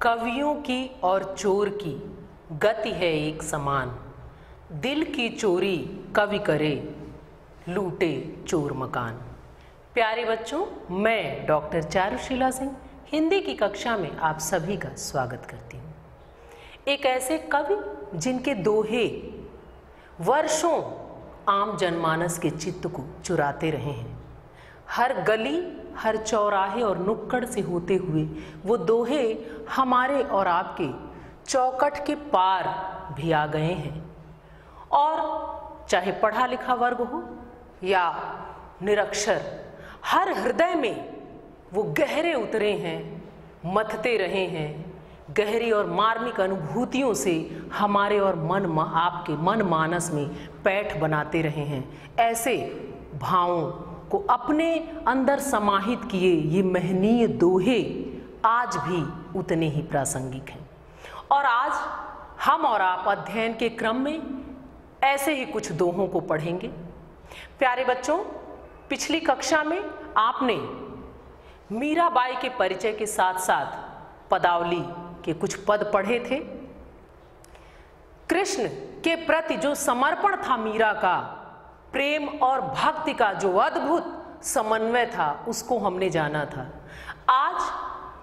कवियों की और चोर की गति है एक समान, दिल की चोरी कवि करे, लूटे चोर मकान। प्यारे बच्चों, मैं डॉक्टर चारुशीला सिंह हिंदी की कक्षा में आप सभी का स्वागत करती हूँ। एक ऐसे कवि जिनके दोहे वर्षों आम जनमानस के चित्त को चुराते रहे हैं। हर गली, हर चौराहे और नुक्कड़ से होते हुए वो दोहे हमारे और आपके चौखट के पार भी आ गए हैं। और चाहे पढ़ा लिखा वर्ग हो या निरक्षर, हर हृदय में वो गहरे उतरे हैं, मथते रहे हैं। गहरी और मार्मिक अनुभूतियों से हमारे और आपके मन मानस में पैठ बनाते रहे हैं। ऐसे भावों को अपने अंदर समाहित किए ये महनीय दोहे आज भी उतने ही प्रासंगिक हैं। और आज हम और आप अध्ययन के क्रम में ऐसे ही कुछ दोहों को पढ़ेंगे। प्यारे बच्चों, पिछली कक्षा में आपने मीराबाई के परिचय के साथ साथ पदावली के कुछ पद पढ़े थे। कृष्ण के प्रति जो समर्पण था मीरा का, प्रेम और भक्ति का जो अद्भुत समन्वय था, उसको हमने जाना था। आज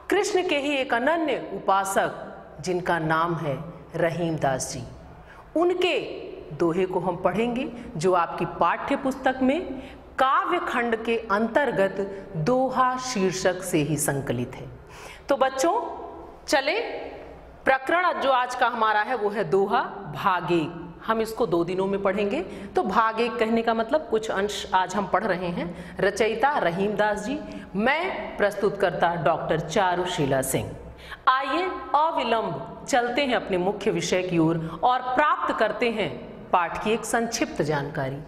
कृष्ण के ही एक अनन्य उपासक जिनका नाम है रहीमदास जी, उनके दोहे को हम पढ़ेंगे जो आपकी पाठ्य पुस्तक में काव्य खंड के अंतर्गत दोहा शीर्षक से ही संकलित है। तो बच्चों चले, प्रकरण जो आज का हमारा है वो है दोहा भाग एक। हम इसको 2 दिनों में पढ़ेंगे। तो भाग एक कहने का मतलब कुछ अंश आज हम पढ़ रहे हैं। रचयिता रहीमदास जी, मैं प्रस्तुतकर्ता डॉक्टर चारुशीला सिंह। आइए अविलंब चलते हैं अपने मुख्य विषय की ओर और प्राप्त करते हैं पाठ की एक संक्षिप्त जानकारी।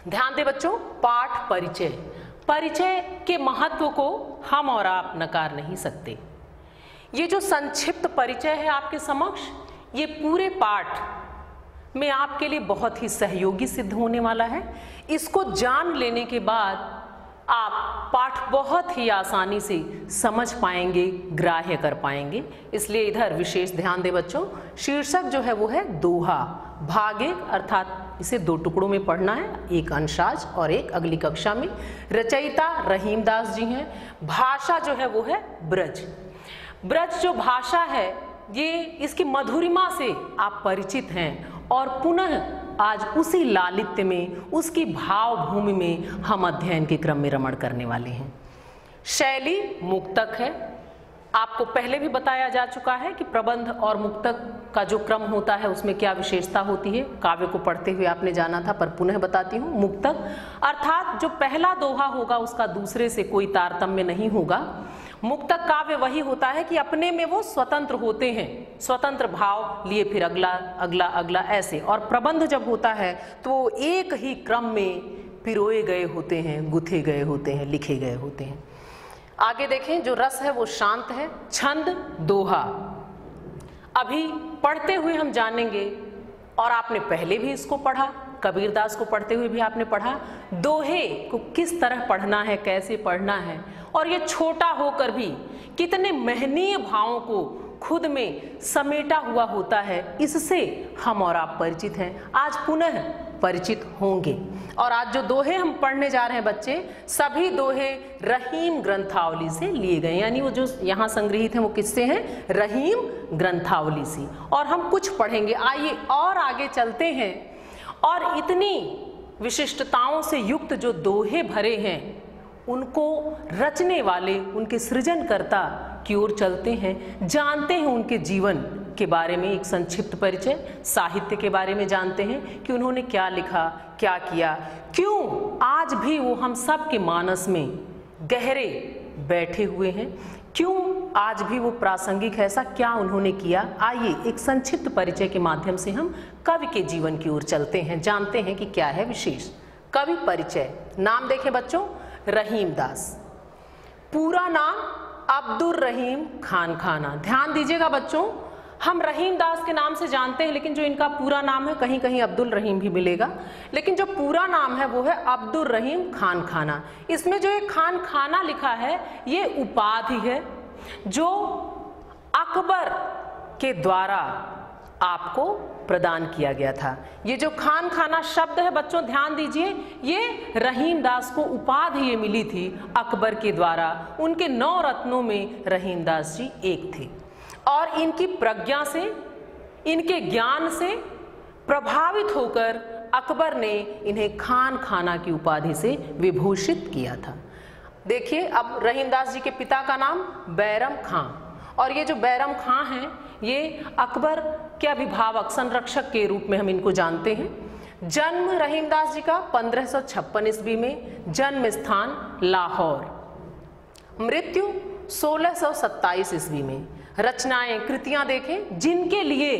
ध्यान दें बच्चों, पाठ परिचय। परिचय के महत्व को हम और आप नकार नहीं सकते। ये जो संक्षिप्त परिचय है आपके समक्ष, ये पूरे पाठ में आपके लिए बहुत ही सहयोगी सिद्ध होने वाला है। इसको जान लेने के बाद आप पाठ बहुत ही आसानी से समझ पाएंगे, ग्राह्य कर पाएंगे। इसलिए इधर विशेष ध्यान दें बच्चों। शीर्षक जो है वो है दोहा भाग एक, अर्थात इसे 2 टुकड़ों में पढ़ना है, एक अंशाज और एक अगली कक्षा में। रचयिता रहीमदास जी हैं। भाषा जो है वो है ब्रज। ब्रज जो भाषा है, ये इसकी मधुरिमा से आप परिचित हैं और पुनः आज उसी लालित्य में, उसकी भाव भूमि में हम अध्ययन के क्रम में रमण करने वाले हैं। शैली मुक्तक है। आपको पहले भी बताया जा चुका है कि प्रबंध और मुक्तक का जो क्रम होता है उसमें क्या विशेषता होती है। काव्य को पढ़ते हुए आपने जाना था, पर पुनः बताती हूँ। मुक्तक अर्थात जो पहला दोहा होगा उसका दूसरे से कोई तारतम्य नहीं होगा। मुक्तक काव्य वही होता है कि अपने में वो स्वतंत्र होते हैं, स्वतंत्र भाव लिए फिर अगला अगला अगला ऐसे। और प्रबंध जब होता है तो वो एक ही क्रम में पिरोए गए होते हैं, गुथे गए होते हैं, लिखे गए होते हैं। आगे देखें, जो रस है वो शांत है। छंद दोहा अभी पढ़ते हुए हम जानेंगे, और आपने पहले भी इसको पढ़ा, कबीरदास को पढ़ते हुए भी आपने पढ़ा दोहे को किस तरह पढ़ना है, कैसे पढ़ना है, और ये छोटा होकर भी कितने महनीय भावों को खुद में समेटा हुआ होता है। इससे हम और आप परिचित हैं, आज पुनः परिचित होंगे। और आज जो दोहे हम पढ़ने जा रहे हैं बच्चे, सभी दोहे रहीम ग्रंथावली से लिए गए, यानी वो जो यहाँ संग्रहित हैं वो किससे हैं? रहीम ग्रंथावली से। और हम कुछ पढ़ेंगे। आइए और आगे चलते हैं और इतनी विशिष्टताओं से युक्त जो दोहे भरे हैं उनको रचने वाले, उनके सृजनकर्ता की ओर चलते हैं, जानते हैं उनके जीवन के बारे में एक संक्षिप्त परिचय, साहित्य के बारे में जानते हैं कि उन्होंने क्या लिखा, क्या किया, क्यों आज भी वो हम सब के मानस में गहरे बैठे हुए हैं, क्यों आज भी वो प्रासंगिक है, ऐसा क्या उन्होंने किया। आइए एक संक्षिप्त परिचय के माध्यम से हम कवि के जीवन की ओर चलते हैं, जानते हैं कि क्या है विशेष। कवि परिचय। नाम देखें बच्चों, रहीमदास। पूरा नाम अब्दुल रहीम खान खाना। ध्यान दीजिएगा बच्चों, हम रहीमदास के नाम से जानते हैं, लेकिन जो इनका पूरा नाम है, कहीं कहीं अब्दुल रहीम भी मिलेगा, लेकिन जो पूरा नाम है वो है अब्दुल रहीम खान खाना। इसमें जो ये खान खाना लिखा है ये उपाधि है जो अकबर के द्वारा आपको प्रदान किया गया था। ये जो खान खाना शब्द है बच्चों ध्यान दीजिए, ये रहीमदास को उपाधि ये मिली थी अकबर के द्वारा। उनके 9 रत्नों में रहीमदास जी एक थे और इनकी प्रज्ञा से, इनके ज्ञान से प्रभावित होकर अकबर ने इन्हें खान खाना की उपाधि से विभूषित किया था। देखिए अब रहीमदास जी के पिता का नाम बैरम खां, और ये जो बैरम खां हैं ये अकबर के अभिभावक संरक्षक के रूप में हम इनको जानते हैं। जन्म रहीमदास जी का 1556 ईस्वी में, जन्म स्थान लाहौर, मृत्यु 1627 ईस्वी में। रचनाएं, कृतियां देखें जिनके लिए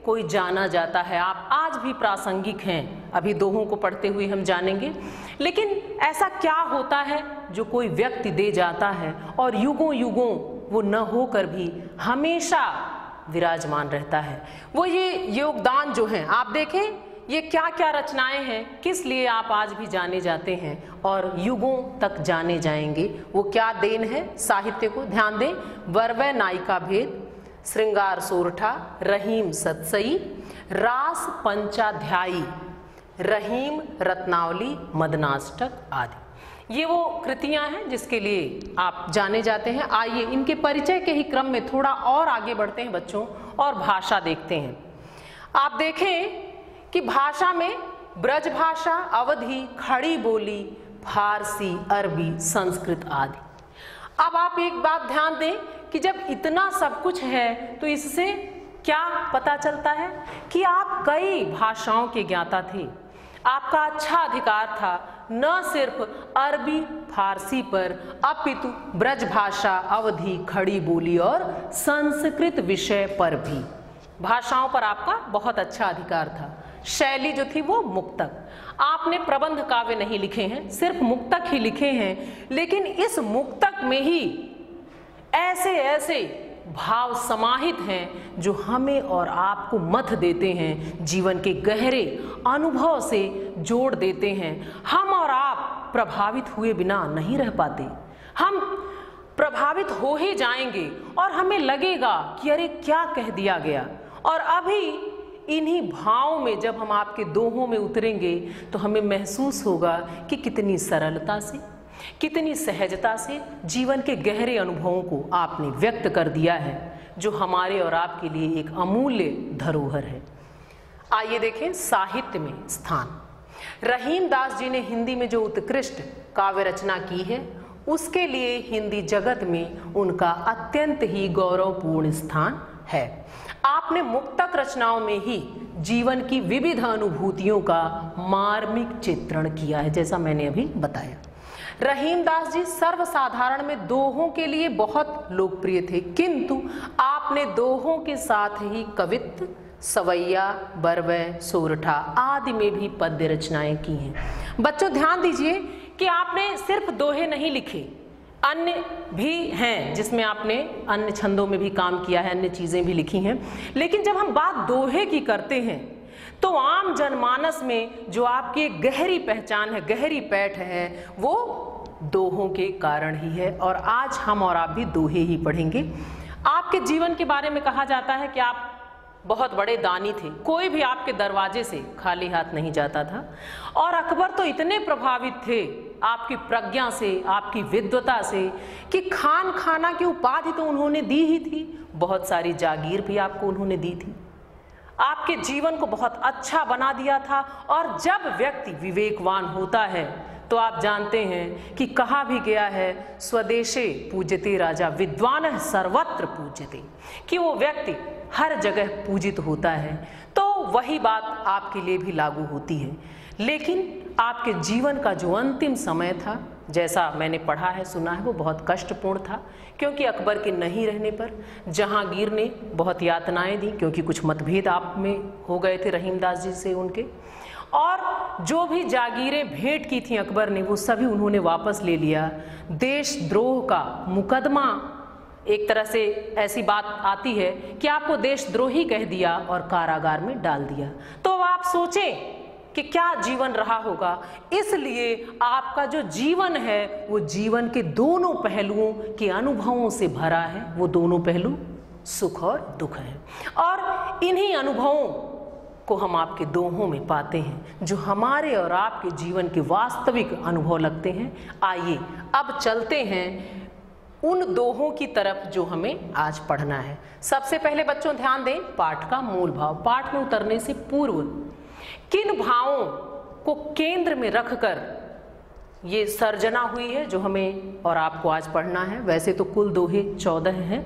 कोई जाना जाता है, आप आज भी प्रासंगिक हैं। अभी दोहों को पढ़ते हुए हम जानेंगे। लेकिन ऐसा क्या होता है जो कोई व्यक्ति दे जाता है और युगों युगों वो न होकर भी हमेशा विराजमान रहता है? वो ये योगदान जो है, आप देखें ये क्या क्या रचनाएं हैं, किस लिए आप आज भी जाने जाते हैं और युगों तक जाने जाएंगे। वो क्या देन है साहित्य को, ध्यान दें। वरवै नायिका भेद, श्रृंगार सोरठा, रहीम सतसई, रास पंचाध्यायी, रहीम रत्नावली, मदनाष्टक आदि। ये वो कृतियां हैं जिसके लिए आप जाने जाते हैं। आइए इनके परिचय के ही क्रम में थोड़ा और आगे बढ़ते हैं बच्चों और भाषा देखते हैं। आप देखें कि भाषा में ब्रज भाषा, अवधी, खड़ी बोली, फारसी, अरबी, संस्कृत आदि। अब आप एक बात ध्यान दें कि जब इतना सब कुछ है तो इससे क्या पता चलता है कि आप कई भाषाओं के ज्ञाता थे। आपका अच्छा अधिकार था न सिर्फ अरबी फारसी पर, अपितु ब्रज भाषा, अवधी, खड़ी बोली और संस्कृत विषय पर भी। भाषाओं पर आपका बहुत अच्छा अधिकार था। शैली जो थी वो मुक्तक। आपने प्रबंध काव्य नहीं लिखे हैं, सिर्फ मुक्तक ही लिखे हैं। लेकिन इस मुक्तक में ही ऐसे ऐसे भाव समाहित हैं जो हमें और आपको मथ देते हैं, जीवन के गहरे अनुभव से जोड़ देते हैं। हम और आप प्रभावित हुए बिना नहीं रह पाते, हम प्रभावित हो ही जाएंगे और हमें लगेगा कि अरे क्या कह दिया गया। और अभी इन्हीं भावों में जब हम आपके दोहों में उतरेंगे तो हमें महसूस होगा कि कितनी सरलता से, कितनी सहजता से जीवन के गहरे अनुभवों को आपने व्यक्त कर दिया है, जो हमारे और आपके लिए एक अमूल्य धरोहर है। आइए देखें साहित्य में स्थान। रहीमदास जी ने हिंदी में जो उत्कृष्ट काव्य रचना की है उसके लिए हिंदी जगत में उनका अत्यंत ही गौरवपूर्ण स्थान है। आपने मुक्तक रचनाओं में ही जीवन की विविध अनुभूतियों का मार्मिक चित्रण किया है, जैसा मैंने अभी बताया। रहीमदास जी सर्वसाधारण में दोहों के लिए बहुत लोकप्रिय थे, किंतु आपने दोहों के साथ ही कवित्व, सवैया, बरवै, सोरठा आदि में भी पद्य रचनाएं की हैं। बच्चों ध्यान दीजिए कि आपने सिर्फ दोहे नहीं लिखे, अन्य भी हैं जिसमें आपने अन्य छंदों में भी काम किया है, अन्य चीजें भी लिखी हैं। लेकिन जब हम बात दोहे की करते हैं तो आम जनमानस में जो आपकी एक गहरी पहचान है, गहरी पैठ है, वो दोहों के कारण ही है। और आज हम और आप भी दोहे ही पढ़ेंगे। आपके जीवन के बारे में कहा जाता है कि आप बहुत बड़े दानी थे, कोई भी आपके दरवाजे से खाली हाथ नहीं जाता था। और अकबर तो इतने प्रभावित थे आपकी प्रज्ञा से, आपकी विद्वता से, कि खान खाना की उपाधि तो उन्होंने दी ही थी, बहुत सारी जागीर भी आपको उन्होंने दी थी, आपके जीवन को बहुत अच्छा बना दिया था। और जब व्यक्ति विवेकवान होता है तो आप जानते हैं कि कहा भी गया है, स्वदेशे पूज्यते राजा विद्वान सर्वत्र पूज्यते, कि वो व्यक्ति हर जगह पूजित होता है। तो वही बात आपके लिए भी लागू होती है। लेकिन आपके जीवन का जो अंतिम समय था, जैसा मैंने पढ़ा है, सुना है, वो बहुत कष्टपूर्ण था, क्योंकि अकबर के नहीं रहने पर जहांगीर ने बहुत यातनाएं दी, क्योंकि कुछ मतभेद आप में हो गए थे रहीमदास जी से उनके। और जो भी जागीरें भेंट की थी अकबर ने, वो सभी उन्होंने वापस ले लिया। देशद्रोह का मुकदमा, एक तरह से ऐसी बात आती है कि आपको देशद्रोही कह दिया और कारागार में डाल दिया। तो आप सोचें कि क्या जीवन रहा होगा। इसलिए आपका जो जीवन है वो जीवन के दोनों पहलुओं के अनुभवों से भरा है। वो दोनों पहलू सुख और दुख हैं। और इन्हीं अनुभवों को हम आपके दोहों में पाते हैं जो हमारे और आपके जीवन के वास्तविक अनुभव लगते हैं। आइए अब चलते हैं उन दोहों की तरफ जो हमें आज पढ़ना है। सबसे पहले बच्चों ध्यान दें पाठ का मूल भाव। पाठ में उतरने से पूर्व किन भावों को केंद्र में रखकर ये सर्जना हुई है जो हमें और आपको आज पढ़ना है। वैसे तो कुल दोहे 14 हैं,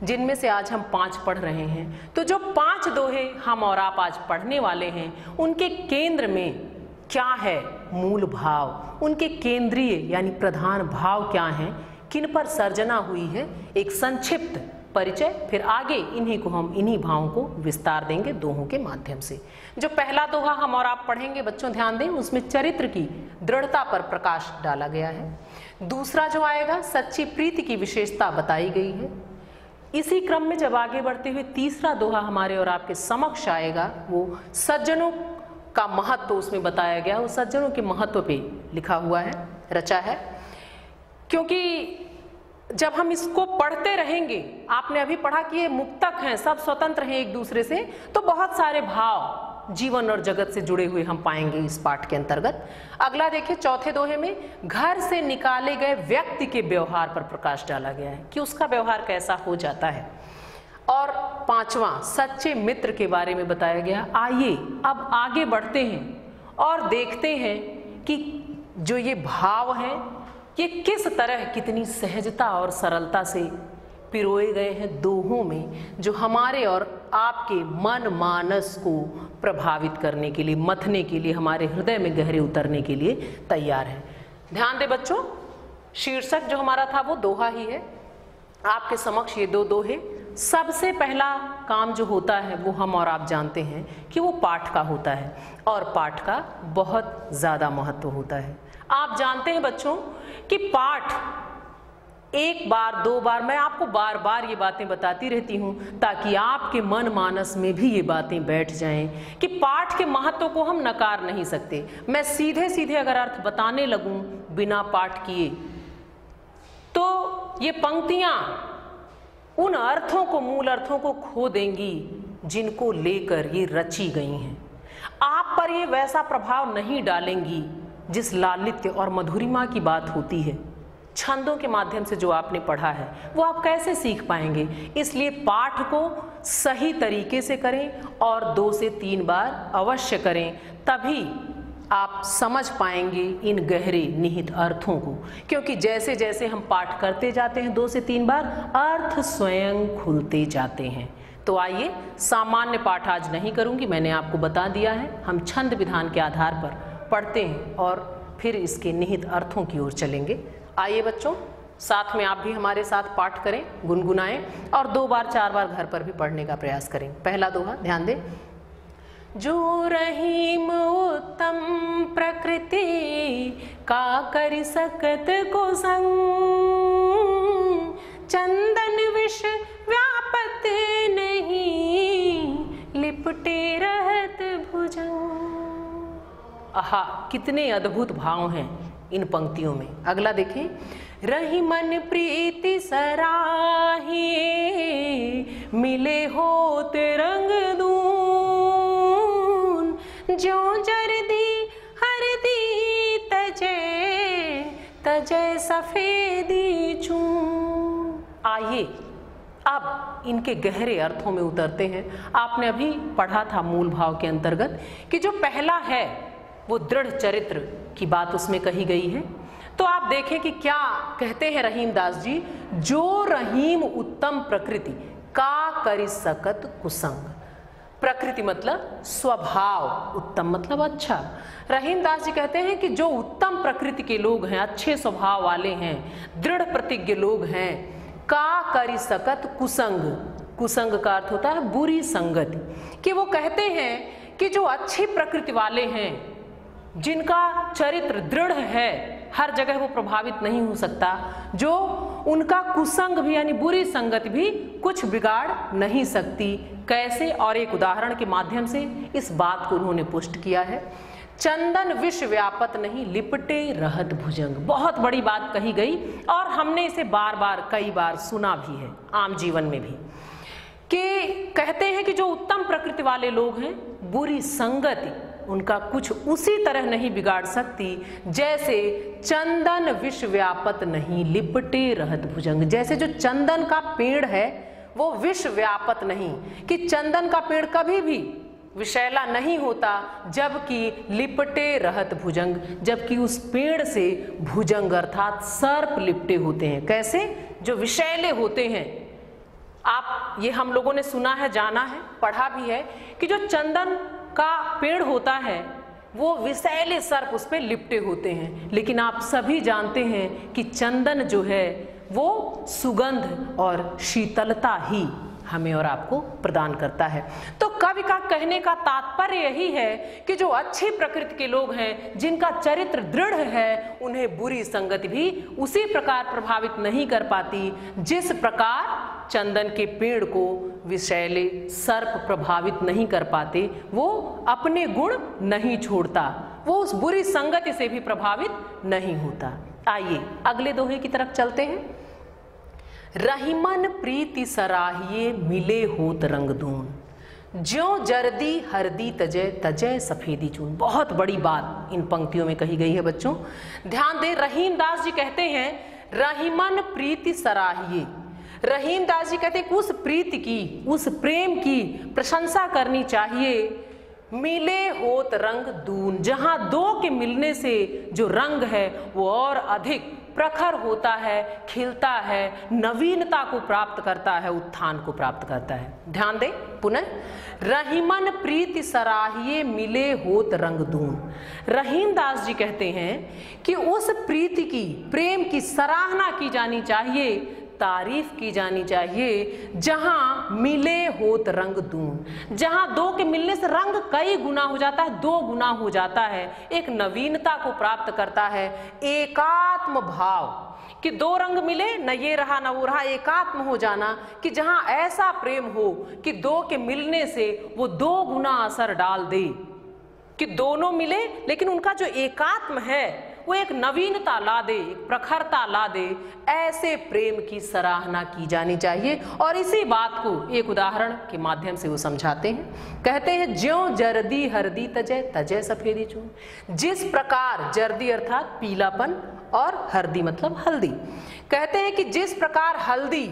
जिनमें से आज हम 5 पढ़ रहे हैं। तो जो 5 दोहे हम और आप आज पढ़ने वाले हैं, उनके केंद्र में क्या है मूल भाव, उनके केंद्रीय यानी प्रधान भाव क्या हैं, किन पर सर्जना हुई है, एक संक्षिप्त परिचय, फिर आगे इन्हीं को हम इन्हीं भावों को विस्तार देंगे दोहों के माध्यम से। जो पहला दोहा हम और आप पढ़ेंगे बच्चों ध्यान दें, उसमें चरित्र की दृढ़ता पर प्रकाश डाला गया है। दूसरा जो आएगा सच्ची प्रीति की विशेषता बताई गई है। इसी क्रम में जब आगे बढ़ते हुए तीसरा दोहा हमारे और आपके समक्ष आएगा, वो सज्जनों का महत्व उसमें बताया गया, वो सज्जनों के महत्व पे लिखा हुआ है, रचा है। क्योंकि जब हम इसको पढ़ते रहेंगे, आपने अभी पढ़ा कि ये मुक्तक हैं, सब स्वतंत्र हैं एक दूसरे से, तो बहुत सारे भाव जीवन और जगत से जुड़े हुए हम पाएंगे इस पाठ के अंतर्गत। अगला देखिए चौथे दोहे में घर से निकाले गए व्यक्ति के व्यवहार पर प्रकाश डाला गया है कि उसका व्यवहार कैसा हो जाता है। और पांचवा सच्चे मित्र के बारे में बताया गया। आइए अब आगे बढ़ते हैं और देखते हैं कि जो ये भाव हैं ये किस तरह कितनी सहजता और सरलता से पिरोए गए हैं दोहों में, जो हमारे और आपके मन मानस को प्रभावित करने के लिए, मथने के लिए, हमारे हृदय में गहरे उतरने के लिए तैयार है। ध्यान दे बच्चों, शीर्षक जो हमारा था वो दोहा ही है। आपके समक्ष ये 2 दोहे। सबसे पहला काम जो होता है वो हम और आप जानते हैं कि वो पाठ का होता है, और पाठ का बहुत ज़्यादा महत्व होता है। आप जानते हैं बच्चों कि पाठ 1 बार 2 बार, मैं आपको बार बार ये बातें बताती रहती हूँ ताकि आपके मन मानस में भी ये बातें बैठ जाएं कि पाठ के महत्व को हम नकार नहीं सकते। मैं सीधे सीधे अगर अर्थ बताने लगूं बिना पाठ किए तो ये पंक्तियां उन अर्थों को, मूल अर्थों को खो देंगी जिनको लेकर ये रची गई हैं। आप पर ये वैसा प्रभाव नहीं डालेंगी जिस लालित्य और मधुरिमा की बात होती है। छंदों के माध्यम से जो आपने पढ़ा है वो आप कैसे सीख पाएंगे। इसलिए पाठ को सही तरीके से करें और 2 से 3 बार अवश्य करें, तभी आप समझ पाएंगे इन गहरे निहित अर्थों को। क्योंकि जैसे जैसे हम पाठ करते जाते हैं 2 से 3 बार, अर्थ स्वयं खुलते जाते हैं। तो आइए, सामान्य पाठ आज नहीं करूंगी, मैंने आपको बता दिया है। हम छंद विधान के आधार पर पढ़ते हैं और फिर इसके निहित अर्थों की ओर चलेंगे। आइए बच्चों, साथ में आप भी हमारे साथ पाठ करें, गुनगुनाएं और 2 बार 4 बार घर पर भी पढ़ने का प्रयास करें। पहला दोहा ध्यान दें। जो रहीम उत्तम प्रकृति का कर सकत को संग, चंदन विष व्यापत नहीं, लिपटे रहत भुजंग। आहा, कितने अद्भुत भाव हैं इन पंक्तियों में। अगला देखें। रही मन प्रीति सराही, मिले होत रंग दून, ज्यों जरदी हरदी तजे, तजे सफेदी चून। आइए अब इनके गहरे अर्थों में उतरते हैं। आपने अभी पढ़ा था मूल भाव के अंतर्गत कि जो पहला है वो दृढ़ चरित्र की बात उसमें कही गई है। तो आप देखें कि क्या कहते हैं रहीम दास जी। जो रहीम उत्तम प्रकृति का करि सकत कुसंग। प्रकृति मतलब स्वभाव, उत्तम मतलब अच्छा। रहीम दास जी कहते हैं कि जो उत्तम प्रकृति के लोग हैं, अच्छे स्वभाव वाले हैं, दृढ़ प्रतिज्ञ लोग हैं, का करि सकत कुसंग। कुसंग का अर्थ होता है बुरी संगति। कि वो कहते हैं कि जो अच्छी प्रकृति वाले हैं, जिनका चरित्र दृढ़ है, हर जगह वो प्रभावित नहीं हो सकता, जो उनका कुसंग भी यानी बुरी संगति भी कुछ बिगाड़ नहीं सकती। कैसे? और एक उदाहरण के माध्यम से इस बात को उन्होंने पुष्ट किया है। चंदन विष व्यापत नहीं, लिपटे रहत भुजंग। बहुत बड़ी बात कही गई और हमने इसे बार बार कई बार सुना भी है आम जीवन में भी। कि कहते हैं कि जो उत्तम प्रकृति वाले लोग हैं, बुरी संगति उनका कुछ उसी तरह नहीं बिगाड़ सकती जैसे चंदन विष व्यापत नहीं लिपटे रहत भुजंग। जैसे जो चंदन का पेड़ है वो विष व्यापत नहीं, कि चंदन का पेड़ कभी भी विषैला नहीं होता, जबकि लिपटे रहत भुजंग, जबकि उस पेड़ से भुजंग अर्थात सर्प लिपटे होते हैं। कैसे? जो विषैले होते हैं। आप ये हम लोगों ने सुना है, जाना है, पढ़ा भी है कि जो चंदन का पेड़ होता है वो विषैले सर्प उस पे लिपटे होते हैं, लेकिन आप सभी जानते हैं कि चंदन जो है वो सुगंध और शीतलता ही हमें और आपको प्रदान करता है। तो कवि का कहने का तात्पर्य यही है कि जो अच्छी प्रकृति के लोग हैं, जिनका चरित्र दृढ़ है, उन्हें बुरी संगति भी उसी प्रकार प्रभावित नहीं कर पाती जिस प्रकार चंदन के पेड़ को विषैले सर्प प्रभावित नहीं कर पाते। वो अपने गुण नहीं छोड़ता, वो उस बुरी संगति से भी प्रभावित नहीं होता। आइए अगले दोहे की तरफ चलते हैं। रहीमन प्रीति सराहिए मिले होत रंग दून, ज्यों जर्दी हरदी तजय तजय सफेदी चून। बहुत बड़ी बात इन पंक्तियों में कही गई है बच्चों, ध्यान दें। रहीम दास जी कहते हैं रहीमन प्रीति सराहिए। रहीम दास जी कहते हैं कि उस प्रीति की, उस प्रेम की प्रशंसा करनी चाहिए। मिले होत रंग दून, जहां दो के मिलने से जो रंग है वो और अधिक प्रखर होता है, खिलता है, नवीनता को प्राप्त करता है, उत्थान को प्राप्त करता है। ध्यान दें पुनः, रहीमन प्रीति सराहिए मिले होत रंग दून। रहीम दास जी कहते हैं कि उस प्रीति की, प्रेम की सराहना की जानी चाहिए, तारीफ की जानी चाहिए, जहां मिले होत रंग दून, जहां दो के मिलने से रंग कई गुना हो जाता है, दो गुना हो जाता है, एक नवीनता को प्राप्त करता है। एकात्म भाव कि दो रंग मिले, न ये रहा न वो रहा, एकात्म हो जाना, कि जहां ऐसा प्रेम हो कि दो के मिलने से वो दो गुना असर डाल दे, कि दोनों मिले लेकिन उनका जो एकात्म है वो एक नवीनता ला दे, एक प्रखरता ला दे। ऐसे प्रेम की सराहना की जानी चाहिए। और इसी बात को एक उदाहरण के माध्यम से वो समझाते हैं। कहते हैं ज्यों जर्दी हरदी तजय तजय सफेदी चून। जिस प्रकार जर्दी अर्थात पीलापन और हरदी मतलब हल्दी, कहते हैं कि जिस प्रकार हल्दी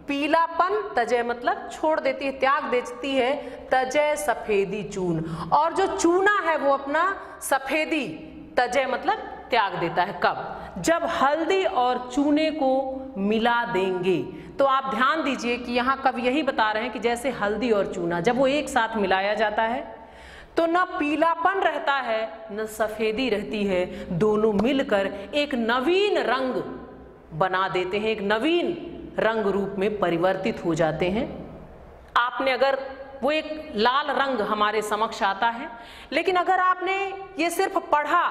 पीलापन तजय मतलब छोड़ देती है, त्याग देती है, तजय सफेदी चून, और जो चूना है वो अपना सफेदी तजय मतलब त्याग देता है। कब? जब हल्दी और चूने को मिला देंगे। तो आप ध्यान दीजिए कि यहाँ कवि यही बता रहे हैं कि जैसे हल्दी और चूना जब वो एक साथ मिलाया जाता है तो न पीलापन रहता है न सफेदी रहती है, दोनों मिलकर एक नवीन रंग बना देते हैं, एक नवीन रंग रूप में परिवर्तित हो जाते हैं। आपने अगर वो एक लाल रंग हमारे समक्ष आता है, लेकिन अगर आपने ये सिर्फ पढ़ा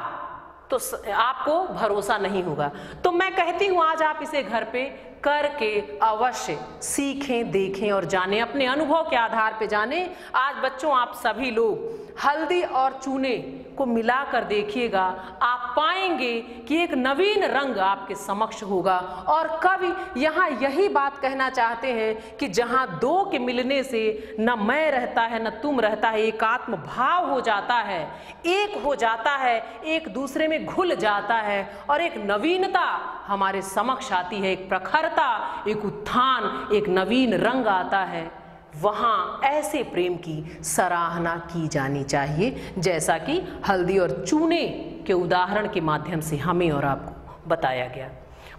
तो आपको भरोसा नहीं होगा। तो मैं कहती हूँ आज आप इसे घर पे करके अवश्य सीखें, देखें और जानें, अपने अनुभव के आधार पे जानें। आज बच्चों आप सभी लोग हल्दी और चूने को मिलाकर देखिएगा, आप पाएंगे कि एक नवीन रंग आपके समक्ष होगा। और कवि यहाँ यही बात कहना चाहते हैं कि जहाँ दो के मिलने से न मैं रहता है न तुम रहता है, एकात्म भाव हो जाता है, एक हो जाता है, एक दूसरे में घुल जाता है और एक नवीनता हमारे समक्ष आती है, एक प्रखरता, एक उत्थान, एक नवीन रंग आता है। वहाँ ऐसे प्रेम की सराहना की जानी चाहिए, जैसा कि हल्दी और चूने के उदाहरण के माध्यम से हमें और आपको बताया गया।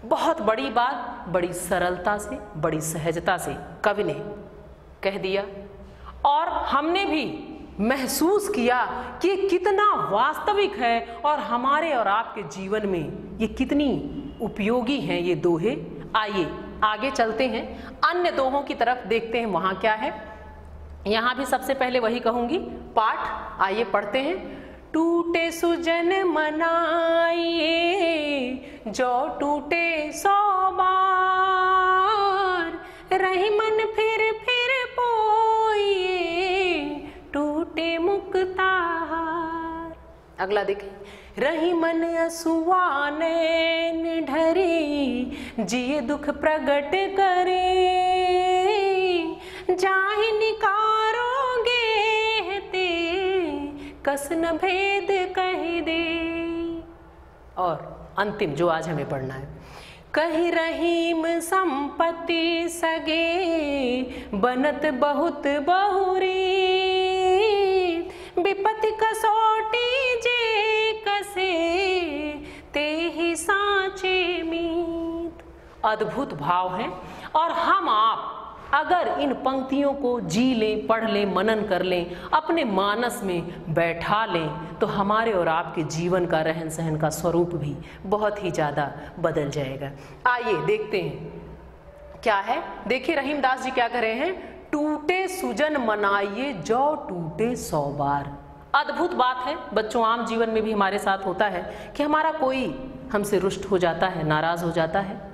बहुत बड़ी बात बड़ी सरलता से, बड़ी सहजता से कवि ने कह दिया और हमने भी महसूस किया कि कितना वास्तविक है और हमारे और आपके जीवन में ये कितनी उपयोगी हैं ये दोहे। आइए आगे चलते हैं, अन्य दोहों की तरफ देखते हैं वहां क्या है। यहां भी सबसे पहले वही कहूंगी पाठ। आइए पढ़ते हैं। टूटे सुजन मनाइए जो टूटे सौ बार, रही मन फिर पोइए टूटे मुक्ताहार। अगला देखें। रही मन असुआने ढरी जिए दुख प्रगट करे, जाहि निकारोगे ते कस न भेद कहि दे। और अंतिम जो आज हमें पढ़ना है, कहि रहीम संपत्ति सगे बनत बहुत बहुरी, विपत्ति कसौटी जे कसे ते ही साँचे मीत। अद्भुत भाव है, और हम आप अगर इन पंक्तियों को जी लें, पढ़ लें, मनन कर लें, अपने मानस में बैठा लें, तो हमारे और आपके जीवन का रहन सहन का स्वरूप भी बहुत ही ज़्यादा बदल जाएगा। आइए देखते हैं क्या है। देखिए रहीमदास जी क्या कह रहे हैं, टूटे सुजन मनाइए जो टूटे 100 बार। अद्भुत बात है बच्चों, आम जीवन में भी हमारे साथ होता है कि हमारा कोई हमसे रुष्ट हो जाता है, नाराज हो जाता है,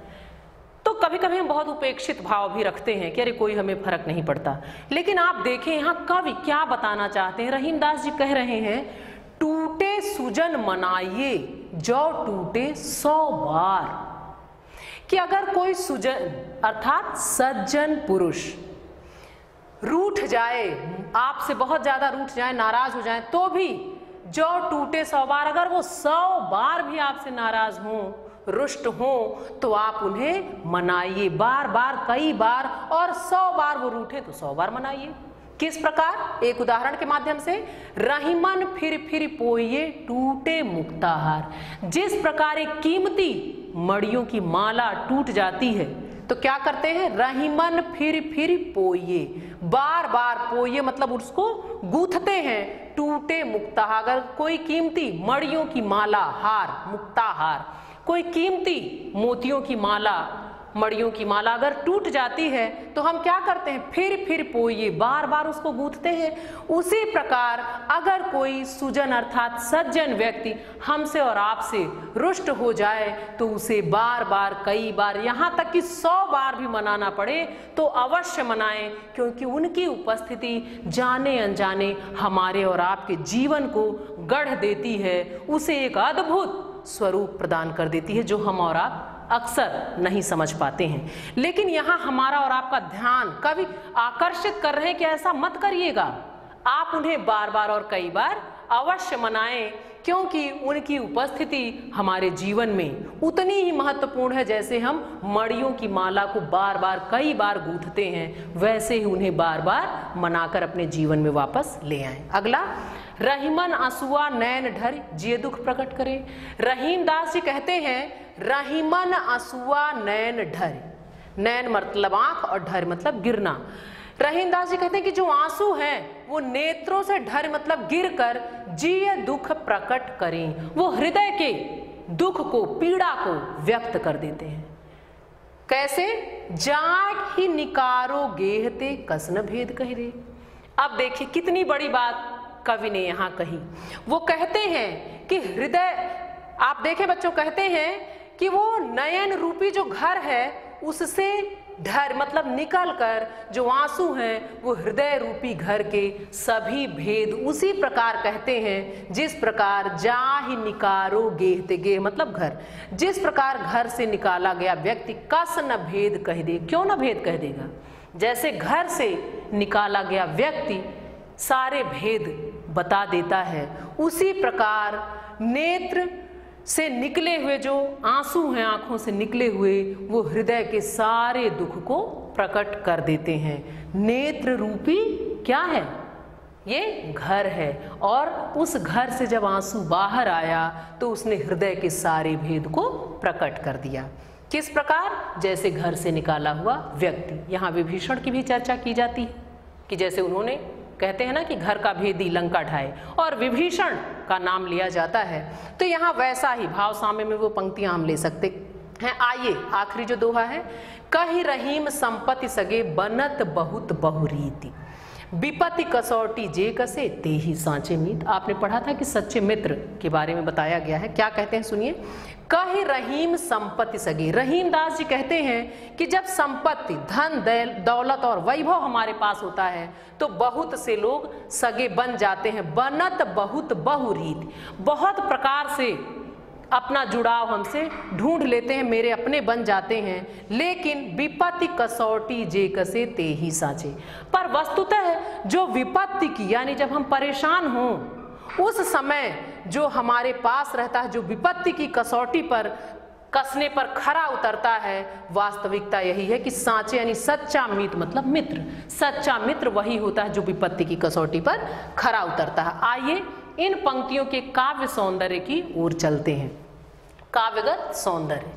तो कभी कभी हम बहुत उपेक्षित भाव भी रखते हैं कि अरे कोई हमें फर्क नहीं पड़ता। लेकिन आप देखें यहाँ कवि क्या बताना चाहते हैं। रहीमदास जी कह रहे हैं टूटे सुजन मनाइए जो टूटे 100 बार, कि अगर कोई सुजन अर्थात सज्जन पुरुष रूठ जाए, आपसे बहुत ज्यादा रूठ जाए, नाराज हो जाए, तो भी जो टूटे 100 बार, अगर वो 100 बार भी आपसे नाराज हों, रुष्ट हो, तो आप उन्हें मनाइए बार बार, कई बार, और 100 बार वो रूठे तो 100 बार मनाइए। किस प्रकार? एक उदाहरण के माध्यम से, रहीमन फिर पोइए टूटे मुक्ताहार। जिस प्रकार एक कीमती मड़ियों की माला टूट जाती है तो क्या करते हैं, रहीमन फिर पोइए, बार बार पोइए मतलब उसको गूंथते हैं, टूटे मुक्ताहार। अगर कोई कीमती मड़ियों की माला, हार, मुक्ताहार, कोई कीमती मोतियों की माला, मड़ियों की माला अगर टूट जाती है तो हम क्या करते हैं, फिर पोइए, बार बार उसको गूंथते हैं। उसी प्रकार अगर कोई सुजन अर्थात सज्जन व्यक्ति हमसे और आपसे रुष्ट हो जाए तो उसे बार बार, कई बार, यहाँ तक कि 100 बार भी मनाना पड़े तो अवश्य मनाएं, क्योंकि उनकी उपस्थिति जाने अनजाने हमारे और आपके जीवन को गढ़ देती है, उसे एक अद्भुत स्वरूप प्रदान कर देती है जो हम और आप अक्सर नहीं समझ पाते हैं। लेकिन यहाँ हमारा और आपका ध्यान कभी आकर्षित कर रहे हैं कि ऐसा मत करिएगा, आप उन्हें बार बार और कई बार अवश्य मनाएं, क्योंकि उनकी उपस्थिति हमारे जीवन में उतनी ही महत्वपूर्ण है जैसे हम मड़ियों की माला को बार बार, कई बार गूंथते हैं, वैसे ही उन्हें बार बार मनाकर अपने जीवन में वापस ले आएं। अगला, रहीमन आंसुआ नैन ढर जिए दुख प्रकट करे। रहीमदास जी कहते हैं रहीमन आंसुआ नैन ढर, नैन मतलब आंख और ढर मतलब गिरना। रहीमदास जी कहते हैं कि जो आंसू हैं वो नेत्रों से ढर मतलब गिर कर जिए दुख प्रकट करें, वो हृदय के दुख को, पीड़ा को व्यक्त कर देते हैं। कैसे? जाग ही निकारो गेहते कसन भेद कहि रे। अब देखिए कितनी बड़ी बात कवि ने यहाँ कही। वो कहते हैं कि हृदय, आप देखें बच्चों, कहते हैं कि वो नयन रूपी जो घर है उससे ढर मतलब निकल कर जो आंसू हैं वो हृदय रूपी घर के सभी भेद उसी प्रकार कहते हैं जिस प्रकार जा ही निकारो गेहते, गेह मतलब घर, जिस प्रकार घर से निकाला गया व्यक्ति कस न भेद कह दे। क्यों न भेद कह देगा? जैसे घर से निकाला गया व्यक्ति सारे भेद बता देता है, उसी प्रकार नेत्र से निकले हुए जो आंसू हैं, आंखों से निकले हुए, वो हृदय के सारे दुख को प्रकट कर देते हैं। नेत्र रूपी क्या है? ये घर है, और उस घर से जब आंसू बाहर आया तो उसने हृदय के सारे भेद को प्रकट कर दिया। किस प्रकार? जैसे घर से निकाला हुआ व्यक्ति। यहाँ विभीषण की भी चर्चा की जाती है कि जैसे उन्होंने, कहते हैं ना कि घर का भेदी लंका ढाए, और विभीषण का नाम लिया जाता है, तो यहाँ वैसा ही भाव साम्य में वो पंक्तियां हम ले सकते हैं। आइए आखिरी जो दोहा है, कहि रहीम संपत्ति सगे बनत बहुत बहुरीति, विपत्ति कसौटी जे कसे ते ही सांचे मीत। आपने पढ़ा था कि सच्चे मित्र के बारे में बताया गया है। क्या कहते हैं सुनिए, कहि रहीम संपत्ति सगे। रहीमदास जी कहते हैं कि जब संपत्ति, धन, दौलत और वैभव हमारे पास होता है तो बहुत से लोग सगे बन जाते हैं। बनत बहुत बहुरीत, बहुत प्रकार से अपना जुड़ाव हमसे ढूंढ लेते हैं, मेरे अपने बन जाते हैं। लेकिन विपत्ति कसौटी जे कसे ते ही साचे। पर वस्तुतः जो विपत्ति की यानी जब हम परेशान हों उस समय जो हमारे पास रहता है, जो विपत्ति की कसौटी पर कसने पर खरा उतरता है, वास्तविकता यही है कि सांचे यानी सच्चा मित्र, मतलब मित्र, सच्चा मित्र वही होता है जो विपत्ति की कसौटी पर खरा उतरता है। आइए इन पंक्तियों के काव्य सौंदर्य की ओर चलते हैं। काव्यगत सौंदर्य,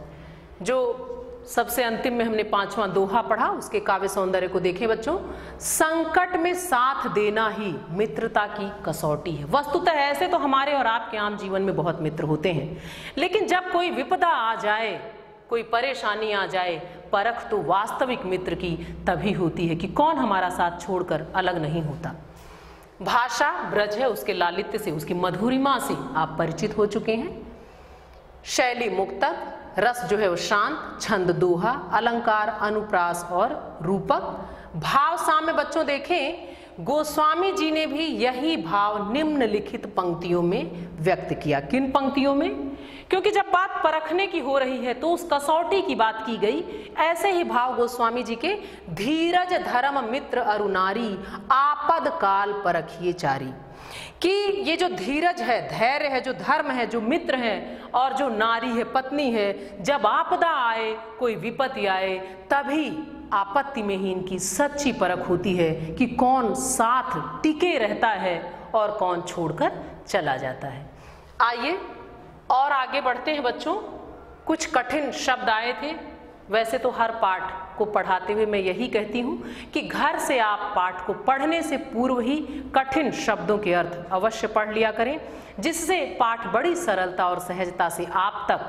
जो सबसे अंतिम में हमने 5वां दोहा पढ़ा, उसके काव्य सौंदर्य को देखें बच्चों। संकट में साथ देना ही मित्रता की कसौटी है। वस्तुतः ऐसे तो हमारे और आपके आम जीवन में बहुत मित्र होते हैं, लेकिन जब कोई विपदा आ जाए, कोई परेशानी आ जाए, परख तो वास्तविक मित्र की तभी होती है कि कौन हमारा साथ छोड़कर अलग नहीं होता। भाषा ब्रज है, उसके लालित्य से, उसकी मधुरिमा से आप परिचित हो चुके हैं। शैली मुक्तक, रस जो है वो शांत, छंद दोहा, अलंकार अनुप्रास और रूपक। भाव साम्य बच्चों देखें, गोस्वामी जी ने भी यही भाव निम्नलिखित पंक्तियों में व्यक्त किया। किन पंक्तियों में? क्योंकि जब बात परखने की हो रही है तो उस कसौटी की बात की गई। ऐसे ही भाव गोस्वामी जी के धीरज धर्म मित्र अरुनारी आपद काल परखिए चारी, कि ये जो धीरज है, धैर्य है, जो धर्म है, जो मित्र है और जो नारी है, पत्नी है, जब आपदा आए, कोई विपत्ति आए, तभी आपत्ति में ही इनकी सच्ची परख होती है कि कौन साथ टिके रहता है और कौन छोड़कर चला जाता है। आइए और आगे बढ़ते हैं बच्चों। कुछ कठिन शब्द आए थे। वैसे तो हर पाठ को पढ़ाते हुए मैं यही कहती हूँ कि घर से आप पाठ को पढ़ने से पूर्व ही कठिन शब्दों के अर्थ अवश्य पढ़ लिया करें, जिससे पाठ बड़ी सरलता और सहजता से आप तक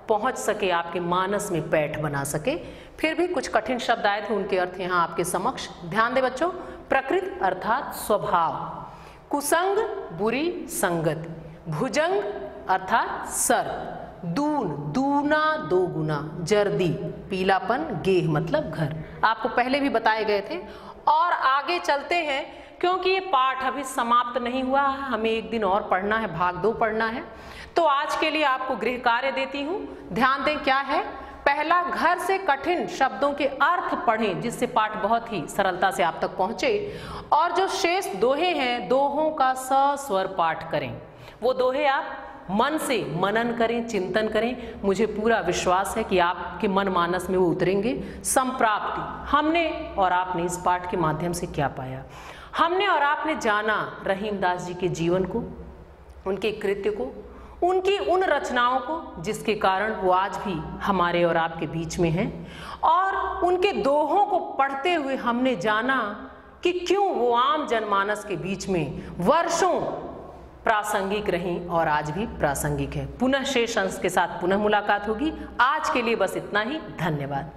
पहुँच सके, आपके मानस में पैठ बना सके। फिर भी कुछ कठिन शब्द आए थे, उनके अर्थ यहाँ आपके समक्ष। ध्यान दें बच्चों। प्रकृति अर्थात स्वभाव, कुसंग बुरी संगत, भुजंग अर्थात सर, दून दूना दो गुना, जर्दी पीलापन, गेह मतलब घर, आपको पहले भी बताए गए थे। और आगे चलते हैं क्योंकि ये पाठ अभी समाप्त नहीं हुआ है, हमें एक दिन और पढ़ना है, भाग 2 पढ़ना है। तो आज के लिए आपको गृह कार्य देती हूँ। ध्यान दें क्या है। पहला, घर से कठिन शब्दों के अर्थ पढ़ें, जिससे पाठ बहुत ही सरलता से आप तक पहुँचे। और जो शेष दोहे हैं, दोहों का सस्वर पाठ करें। वो दोहे आप मन से मनन करें, चिंतन करें। मुझे पूरा विश्वास है कि आपके मन मानस में वो उतरेंगे। संप्राप्ति, हमने और आपने इस पाठ के माध्यम से क्या पाया? हमने और आपने जाना रहीमदास जी के जीवन को, उनके कृत्य को, उनकी उन रचनाओं को जिसके कारण वो आज भी हमारे और आपके बीच में हैं। और उनके दोहों को पढ़ते हुए हमने जाना कि क्यों वो आम जनमानस के बीच में वर्षों प्रासंगिक रहीं और आज भी प्रासंगिक है। पुनः शेष अंश के साथ पुनः मुलाकात होगी। आज के लिए बस इतना ही। धन्यवाद।